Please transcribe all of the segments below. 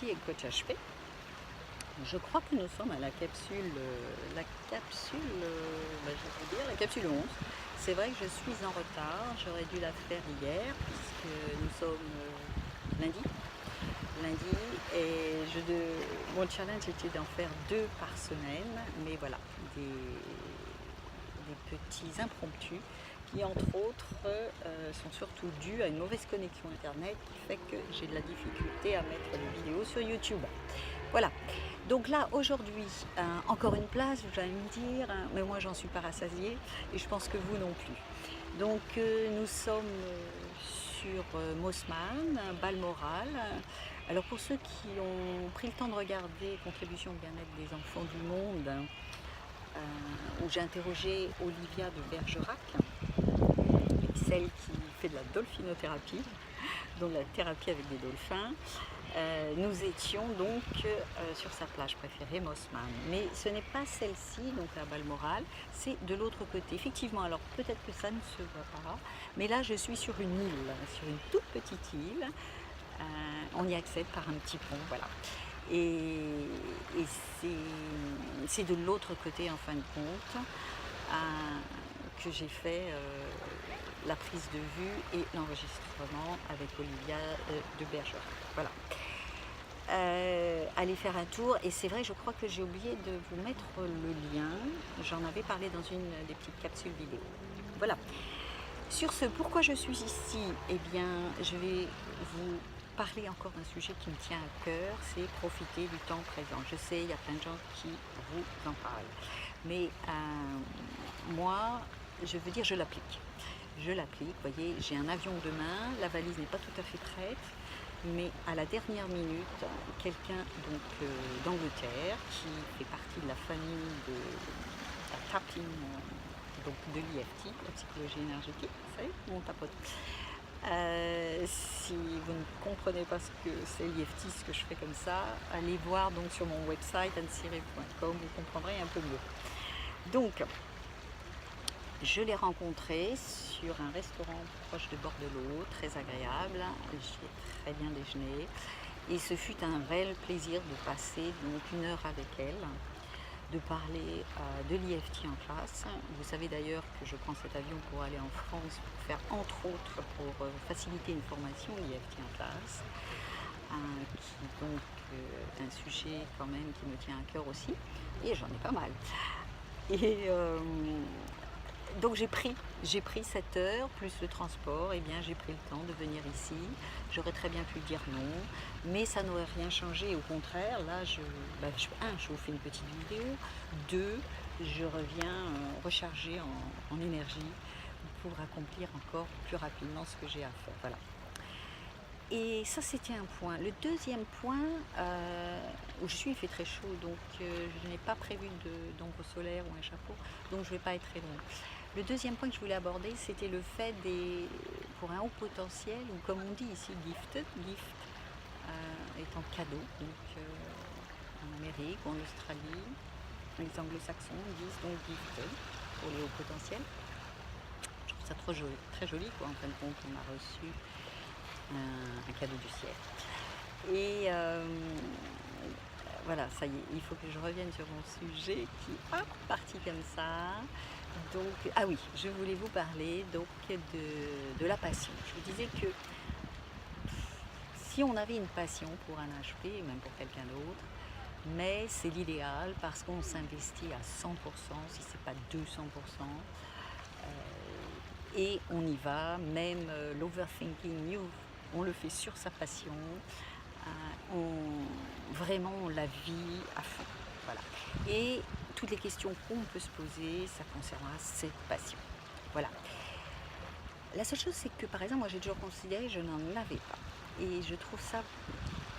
Elodie et coach HP. Je crois que nous sommes à la capsule, je vais dire la capsule 11. C'est vrai que je suis en retard, j'aurais dû la faire hier puisque nous sommes lundi et mon challenge était d'en faire 2 par semaine, mais voilà, des petits impromptus qui entre autres sont surtout dus à une mauvaise connexion internet qui fait que j'ai de la difficulté à mettre des vidéos sur YouTube. Voilà, donc là aujourd'hui, encore une place, vous allez me dire, mais moi j'en suis pas rassasiée et je pense que vous non plus. Donc nous sommes sur Mosman, Balmoral. Alors pour ceux qui ont pris le temps de regarder Contribution au bien-être des enfants du monde, où j'ai interrogé Olivia de Bergerac, celle qui fait de la dolphinothérapie, donc la thérapie avec des dauphins. Nous étions donc sur sa plage préférée, Mosman. Mais ce n'est pas celle-ci, donc à Balmoral, c'est de l'autre côté. Effectivement, alors peut-être que ça ne se voit pas, mais là je suis sur une île, sur une toute petite île. On y accède par un petit pont, voilà. Et c'est de l'autre côté, en fin de compte, que j'ai fait la prise de vue et l'enregistrement avec Olivia de Bergerac. Voilà. Allez faire un tour, et c'est vrai, je crois que j'ai oublié de vous mettre le lien. J'en avais parlé dans une des petites capsules vidéo. Voilà. Sur ce, pourquoi je suis ici? Eh bien, je vais vous parler encore d'un sujet qui me tient à cœur, c'est profiter du temps présent. Je sais, il y a plein de gens qui vous en parlent, mais moi, je veux dire, je l'applique. Je l'applique, vous voyez, j'ai un avion demain, la valise n'est pas tout à fait prête, mais à la dernière minute, quelqu'un d'Angleterre, qui fait partie de la famille de la tapping, donc de l'IFT, la psychologie énergétique, vous savez, mon tapote. Si vous ne comprenez pas ce que c'est l'IFT, ce que je fais comme ça, allez voir donc sur mon website anne-siré.com, vous comprendrez un peu mieux. Donc, je l'ai rencontré sur un restaurant proche de bord de l'eau, très agréable, j'ai très bien déjeuné, et ce fut un réel plaisir de passer donc 1 heure avec elle, de parler de l'IFT en classe. Vous savez d'ailleurs que je prends cet avion pour aller en France pour faire entre autres, pour faciliter une formation l'IFT en classe, qui donc est un sujet quand même qui me tient à cœur aussi, et j'en ai pas mal. Et donc j'ai pris 7 heures plus le transport, et bien j'ai pris le temps de venir ici. J'aurais très bien pu dire non, mais ça n'aurait rien changé. Au contraire, là, je vous fais une petite vidéo. 2, je reviens recharger en énergie pour accomplir encore plus rapidement ce que j'ai à faire. Voilà. Et ça, c'était un point. Le deuxième point, où je suis, il fait très chaud, donc je n'ai pas prévu d'ombre solaire ou un chapeau, donc je ne vais pas être très longue. Le deuxième point que je voulais aborder, c'était le fait pour un haut potentiel, ou comme on dit ici, gift étant cadeau, donc en Amérique, en Australie, les anglo-saxons disent donc gifted pour les hauts potentiels. Je trouve ça très joli quoi, en fin de compte, on a reçu un cadeau du ciel. Et voilà, ça y est, il faut que je revienne sur mon sujet qui est parti comme ça. Donc, ah oui, je voulais vous parler donc de la passion. Je vous disais que si on avait une passion pour un HP, même pour quelqu'un d'autre, mais c'est l'idéal parce qu'on s'investit à 100%, si ce n'est pas 200%, et on y va, même l'overthinking, on le fait sur sa passion, vraiment on la vit à fond. Voilà. Et toutes les questions qu'on peut se poser, ça concernera cette passion. Voilà. La seule chose, c'est que par exemple, moi j'ai toujours considéré que je n'en avais pas. Et je trouve ça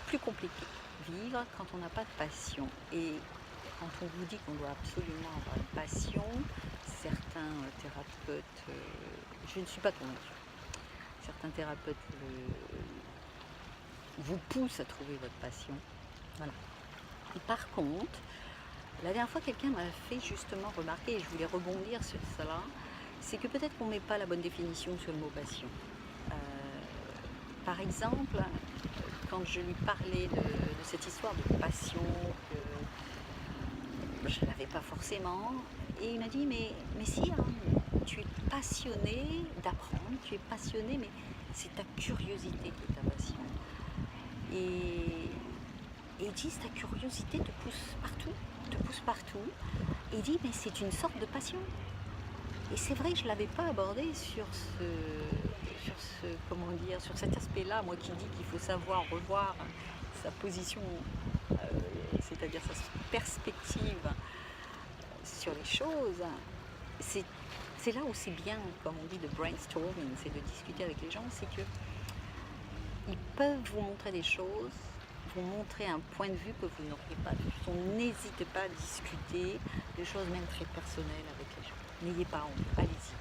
plus compliqué, vivre quand on n'a pas de passion. Et quand on vous dit qu'on doit absolument avoir une passion, certains thérapeutes, je ne suis pas convaincue, certains thérapeutes vous poussent à trouver votre passion. Voilà. Et par contre, la dernière fois, quelqu'un m'a fait justement remarquer, et je voulais rebondir sur cela, c'est que peut-être qu'on ne met pas la bonne définition sur le mot passion. Par exemple, quand je lui parlais de cette histoire de passion, que je n'avais pas forcément, et il m'a dit mais si, hein, tu es passionné d'apprendre, tu es passionné, mais c'est ta curiosité qui est ta passion. Et ils disent ta curiosité te pousse partout, te pousse partout. Et il dit mais c'est une sorte de passion. Et c'est vrai que je ne l'avais pas abordé comment dire, sur cet aspect-là, moi qui dis qu'il faut savoir revoir sa position, c'est-à-dire sa perspective sur les choses. C'est là où c'est bien, comme on dit, de brainstorming, c'est de discuter avec les gens, c'est que ils peuvent vous montrer des choses, vous montrer un point de vue que vous n'auriez pas vu. Donc n'hésitez pas à discuter des choses même très personnelles avec les gens. N'ayez pas honte, allez-y.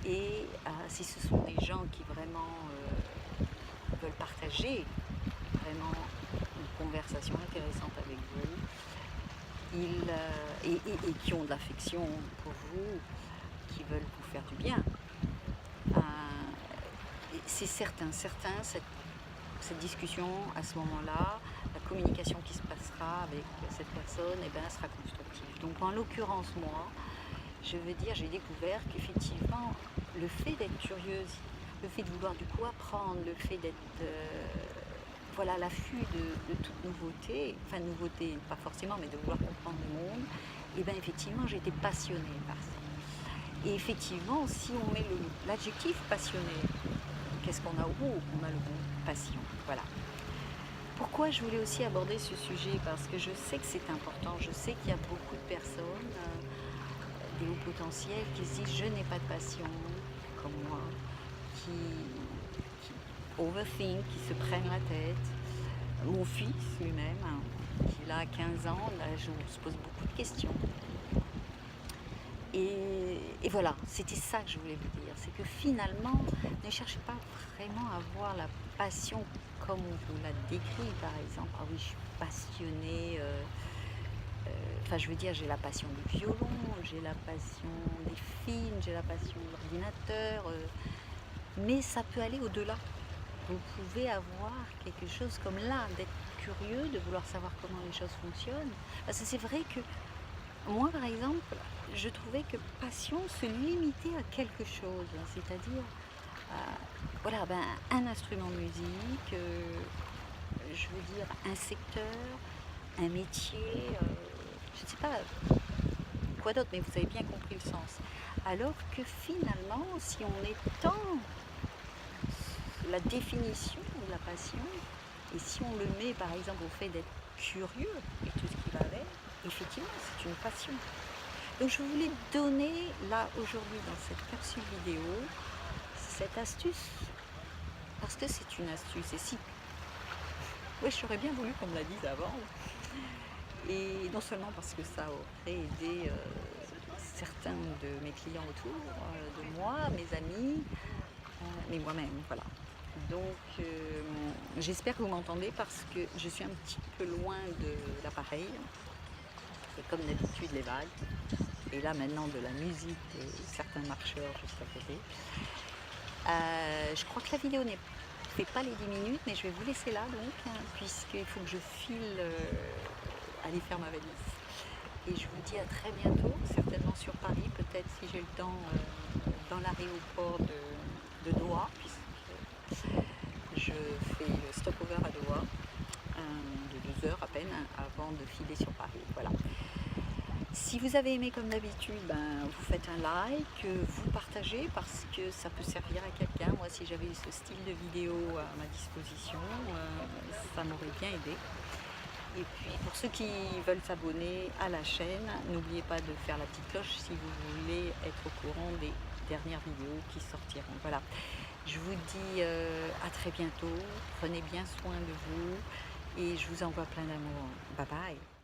Et si ce sont des gens qui vraiment veulent partager vraiment une conversation intéressante avec vous, et qui ont de l'affection pour vous, qui veulent vous faire du bien, c'est certain, cette discussion à ce moment-là, la communication qui se passera avec cette personne, eh ben, elle sera constructive. Donc en l'occurrence, moi, je veux dire, j'ai découvert qu'effectivement, le fait d'être curieuse, le fait de vouloir du coup apprendre, le fait d'être voilà, à l'affût de toute nouveauté, enfin nouveauté pas forcément, mais de vouloir comprendre le monde, et bien effectivement j'étais passionnée par ça. Et effectivement, si on met l'adjectif passionné, qu'est-ce qu'on a au bout? On a le mot passion, voilà. Pourquoi je voulais aussi aborder ce sujet? Parce que je sais que c'est important, je sais qu'il y a beaucoup de personnes, des hauts potentiels, qui se disent je n'ai pas de passion, comme moi, qui overthink, qui se prennent la tête. Mon fils lui-même, qui a 15 ans, là, je se pose beaucoup de questions. Et voilà, c'était ça que je voulais vous dire, c'est que finalement, ne cherchez pas vraiment à voir la passion comme on vous l'a décrit, par exemple. Ah oui, je suis passionnée, enfin je veux dire, j'ai la passion du violon, j'ai la passion des films, j'ai la passion de l'ordinateur, mais ça peut aller au-delà. Vous pouvez avoir quelque chose comme là, d'être curieux, de vouloir savoir comment les choses fonctionnent. Parce que c'est vrai que moi, par exemple, je trouvais que passion se limitait à quelque chose, c'est-à-dire, voilà, ben, un instrument de musique, je veux dire un secteur, un métier, je ne sais pas quoi d'autre, mais vous avez bien compris le sens. Alors que finalement, si on étend la définition de la passion, et si on le met par exemple au fait d'être curieux et tout ce qui va avec, effectivement c'est une passion. Donc je voulais donner là aujourd'hui dans cette capsule vidéo cette astuce, parce que c'est une astuce, et si, ouais, j'aurais bien voulu qu'on me la dise avant, et non seulement parce que ça aurait aidé certains de mes clients autour de moi, mes amis, mais moi-même, voilà. Donc j'espère que vous m'entendez, parce que je suis un petit peu loin de l'appareil, et comme d'habitude les vagues, et là maintenant de la musique de certains marcheurs juste à côté. Je crois que la vidéo ne fait pas les 10 minutes, mais je vais vous laisser là donc, puisqu'il faut que je file aller faire ma valise. Et je vous dis à très bientôt, certainement sur Paris, peut-être si j'ai le temps dans l'aéroport de Doha, puisque je fais le stopover à Doha de 2 heures à peine avant de filer sur Paris. Voilà. Si vous avez aimé comme d'habitude, ben, vous faites un like, vous partagez, parce que ça peut servir à quelqu'un. Moi, si j'avais ce style de vidéo à ma disposition, ça m'aurait bien aidé. Et puis pour ceux qui veulent s'abonner à la chaîne, n'oubliez pas de faire la petite cloche si vous voulez être au courant des dernières vidéos qui sortiront. Voilà, je vous dis à très bientôt, prenez bien soin de vous et je vous envoie plein d'amour. Bye bye.